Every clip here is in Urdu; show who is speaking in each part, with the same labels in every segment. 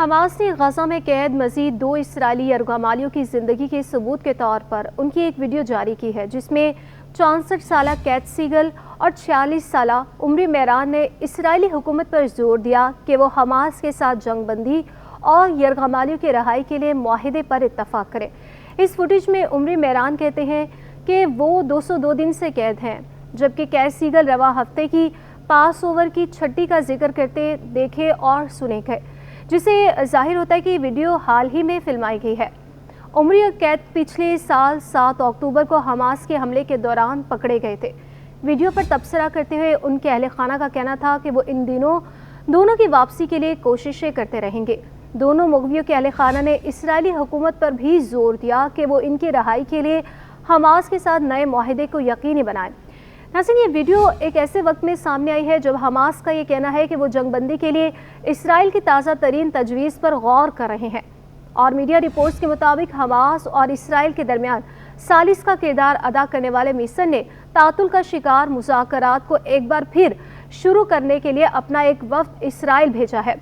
Speaker 1: حماس نے غزہ میں قید مزید 2 اسرائیلی یرغمالیوں کی زندگی کے ثبوت کے طور پر ان کی ایک ویڈیو جاری کی ہے، جس میں 64 سالہ کیت سیگل اور 46 سالہ عمری میران نے اسرائیلی حکومت پر زور دیا کہ وہ حماس کے ساتھ جنگ بندی اور یرغمالیوں کی رہائی کے لیے معاہدے پر اتفاق کرے۔ اس فوٹیج میں عمری میران کہتے ہیں کہ وہ 202 دن سے قید ہیں، جبکہ کیت سیگل رواں ہفتے کی پاس اوور کی چھٹی کا ذکر کرتے دیکھے اور سنے گئے، جس سے ظاہر ہوتا ہے کہ یہ ویڈیو حال ہی میں فلمائی گئی ہے۔ عمری اور کیت پچھلے سال 7 اکتوبر کو حماس کے حملے کے دوران پکڑے گئے تھے۔ ویڈیو پر تبصرہ کرتے ہوئے ان کے اہل خانہ کا کہنا تھا کہ وہ ان دنوں دونوں کی واپسی کے لیے کوششیں کرتے رہیں گے۔ دونوں مغویوں کے اہل خانہ نے اسرائیلی حکومت پر بھی زور دیا کہ وہ ان کی رہائی کے لیے حماس کے ساتھ نئے معاہدے کو یقینی بنائیں۔ ناظرین، یہ ویڈیو ایک ایسے وقت میں سامنے آئی ہے جب حماس کا یہ کہنا ہے کہ وہ جنگ بندی کے لیے اسرائیل کی تازہ ترین تجویز پر غور کر رہے ہیں، اور میڈیا رپورٹس کے مطابق حماس اور اسرائیل کے درمیان ثالث کا کردار ادا کرنے والے میسن نے تعطل کا شکار مذاکرات کو ایک بار پھر شروع کرنے کے لیے اپنا ایک وفد اسرائیل بھیجا ہے۔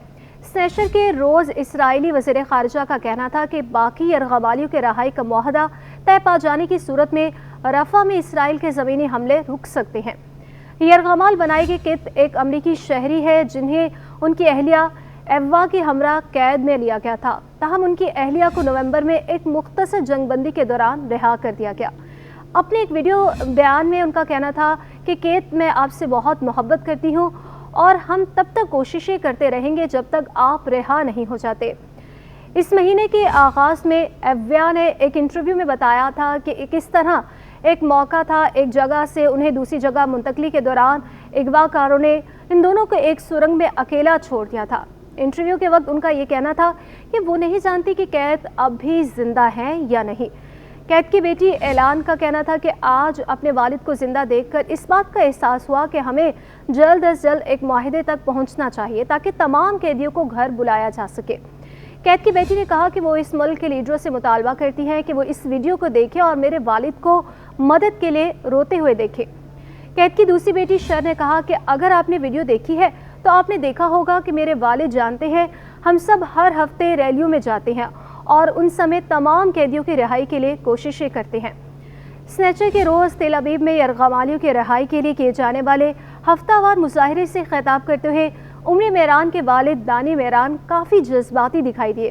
Speaker 1: سنیچر کے روز اسرائیلی وزیر خارجہ کا کہنا تھا کہ باقی یرغمالیوں کے رہائی کا معاہدہ طے پا جانے کی صورت میں رفح میں اسرائیل کے زمینی حملے رک سکتے ہیں۔ یرغمال بنائی گئی کیت ایک امریکی شہری ہے جنہیں ان کی اہلیہ ایوا کے ہمراہ قید میں لیا گیا تھا، تاہم ان کی اہلیہ کو نومبر میں ایک مختصر جنگ بندی کے دوران رہا کر دیا گیا۔ اپنے ایک ویڈیو بیان میں ان کا کہنا تھا کہ کیت، میں آپ سے بہت محبت کرتی ہوں اور ہم تب تک کوششیں کرتے رہیں گے جب تک آپ رہا نہیں ہو جاتے۔ اس مہینے کے آغاز میں ایوا نے ایک انٹرویو میں بتایا تھا کہ کس طرح ایک موقع تھا، ایک جگہ سے انہیں دوسری جگہ منتقلی کے دوران اغوا کاروں نے ان دونوں کو ایک سرنگ میں اکیلا چھوڑ دیا تھا۔ انٹرویو کے وقت ان کا یہ کہنا تھا کہ وہ نہیں جانتی کہ کیت اب بھی زندہ ہیں یا نہیں۔ کیت کی بیٹی اعلان کا کہنا تھا کہ آج اپنے والد کو زندہ دیکھ کر اس بات کا احساس ہوا کہ ہمیں جلد از جلد ایک معاہدے تک پہنچنا چاہیے تاکہ تمام قیدیوں کو گھر بلایا جا سکے۔ کیت کی بیٹی نے کہا کہ وہ اس ملک کے لیڈروں سے مطالبہ کرتی ہیں کہ وہ اس ویڈیو کو دیکھیں اور میرے والد کو مدد کے لیے روتے ہوئے دیکھیں۔ کیت کی دوسری بیٹی شر نے کہا کہ اگر آپ نے ویڈیو دیکھی ہے تو آپ نے دیکھا ہوگا کہ میرے والد جانتے ہیں ہم سب ہر ہفتے ریلیوں میں جاتے ہیں اور ان سمیت تمام قیدیوں کی رہائی کے لیے کوششیں کرتے ہیں۔ سنیچر کے روز تل ابیب میں یرغمالیوں کی رہائی کے لیے کیے جانے والے ہفتہ وار مظاہرے سے خطاب کرتے ہوئے عمری میران کے والد دانی میران کافی جذباتی دکھائی دیے۔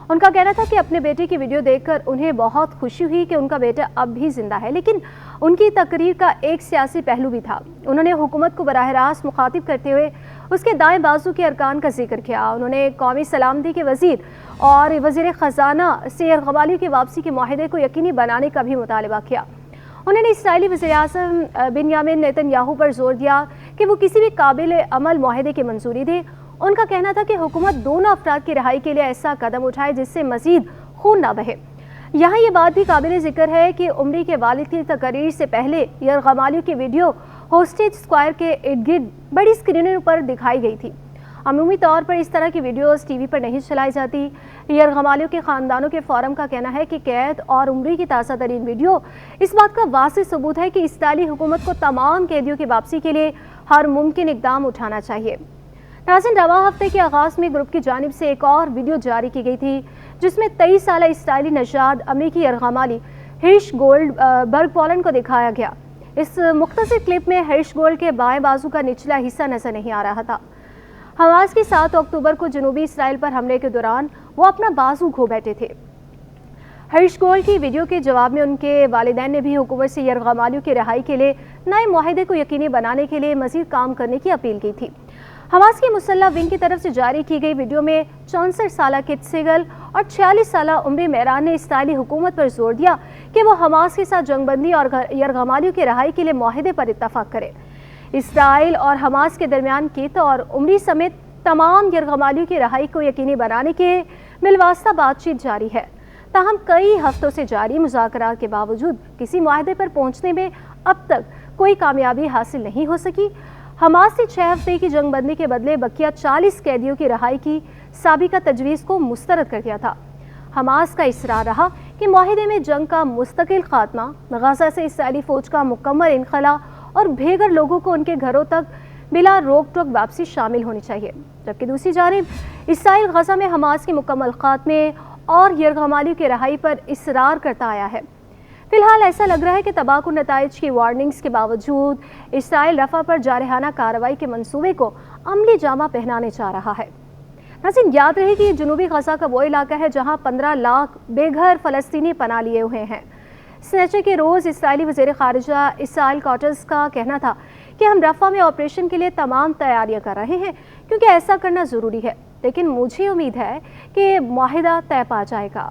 Speaker 1: ان کا کہنا تھا کہ اپنے بیٹے کی ویڈیو دیکھ کر انہیں بہت خوشی ہوئی کہ ان کا بیٹا اب بھی زندہ ہے، لیکن ان کی تقریر کا ایک سیاسی پہلو بھی تھا۔ انہوں نے حکومت کو براہ راست مخاطب کرتے ہوئے اس کے دائیں بازو کے ارکان کا ذکر کیا۔ انہوں نے قومی سلامتی کے وزیر اور وزیر خزانہ سے یرغمالیوں کی واپسی کے معاہدے کو یقینی بنانے کا بھی مطالبہ کیا۔ انہوں نے اسرائیلی وزیر اعظم بنیامین نیتن یاہو پر زور دیا کہ وہ کسی بھی قابل عمل معاہدے کی منظوری دے۔ ان کا کہنا تھا کہ حکومت دونوں افراد کی رہائی کے لیے ایسا قدم اٹھائے جس سے مزید خون نہ بہے۔ یہاں یہ بات بھی قابل ذکر ہے کہ عمری کے والد کی تقریر سے پہلے یرغمالیوں کی ویڈیو ہوسٹیج اسکوائر کے ارد گرد بڑی اسکرینوں پر دکھائی گئی تھی۔ عمومی طور پر اس طرح کی ویڈیوز ٹی وی پر نہیں چلائی جاتی۔ یرغمالیوں کے خاندانوں کے فورم کا کہنا ہے کہ کیت اور عمری کی تازہ ترین ویڈیو اس بات کا واضح ثبوت ہے کہ اسرائیلی حکومت کو تمام قیدیوں کی واپسی کے لیے ہر ممکن اقدام اٹھانا چاہیے۔ ناظرین، رواں ہفتے کے آغاز میں گروپ کی جانب سے ایک اور ویڈیو جاری کی گئی تھی جس میں 23 سالہ اسرائیلی نژاد امریکی یرغمالی ہرش گولڈ برگ پولن کو دکھایا گیا۔ اس مختصر کلپ میں ہرش گولڈ کے بائیں بازو کا نچلا حصہ نظر نہیں آ رہا تھا۔ حماس کی 7 اکتوبر کو جنوبی اسرائیل پر حملے کے دوران وہ اپنا بازو کھو بیٹھے تھے۔ ہرش گولڈ کی ویڈیو کے جواب میں ان کے والدین نے بھی حکومت سے یرغمالیوں کی رہائی کے لیے نئے معاہدے کو یقینی بنانے کے لیے مزید کام کرنے کی اپیل کی تھی۔ حماس کی مسلح ونگ کی طرف سے جاری کی گئی ویڈیو میں 64 سالہ کیت سیگل اور 46 سالہ عمری میران نے اسرائیلی حکومت پر زور دیا کہ وہ حماس کے ساتھ جنگ بندی اور یرغمالیوں کی رہائی کے لیے معاہدے پر اتفاق کرے۔ اسرائیل اور حماس کے درمیان کیت اور عمری سمیت تمام یرغمالیوں کی رہائی کو یقینی بنانے کے بالواسطہ بات چیت جاری ہے، تاہم کئی ہفتوں سے جاری مذاکرات کے باوجود کسی معاہدے پر پہنچنے میں اب تک کوئی کامیابی حاصل نہیں ہو سکی۔ حماس نے 6 ہفتے کی جنگ بندی کے بدلے بقیہ 40 قیدیوں کی رہائی کی سابقہ تجویز کو مسترد کر دیا تھا۔ حماس کا اصرار رہا کہ معاہدے میں جنگ کا مستقل خاتمہ، غزہ سے اسرائیلی فوج کا مکمل انخلا اور بے گھر لوگوں کو ان کے گھروں تک بلا روک ٹوک واپسی شامل ہونی چاہیے، جبکہ دوسری جانب اسرائیل غزہ میں حماس کے مکمل خاتمے اور یرغمالیوں کی رہائی پر اصرار کرتا آیا ہے۔ فی الحال ایسا لگ رہا ہے کہ تباہ کن نتائج کی وارننگز کے باوجود اسرائیل رفح پر جارحانہ کارروائی کے منصوبے کو عملی جامہ پہنانے چاہ رہا ہے۔ ناظرین، یاد رہے کہ یہ جنوبی غزہ کا وہ علاقہ ہے جہاں 15 لاکھ بے گھر فلسطینی پناہ لیے ہوئے ہیں۔ سنیچر کے روز اسرائیلی وزیر خارجہ اسرائیل کاٹز کا کہنا تھا کہ ہم رفح میں آپریشن کے لیے تمام تیاریاں کر رہے ہیں کیونکہ ایسا کرنا ضروری ہے، لیکن مجھے امید ہے کہ معاہدہ طے پا جائے گا۔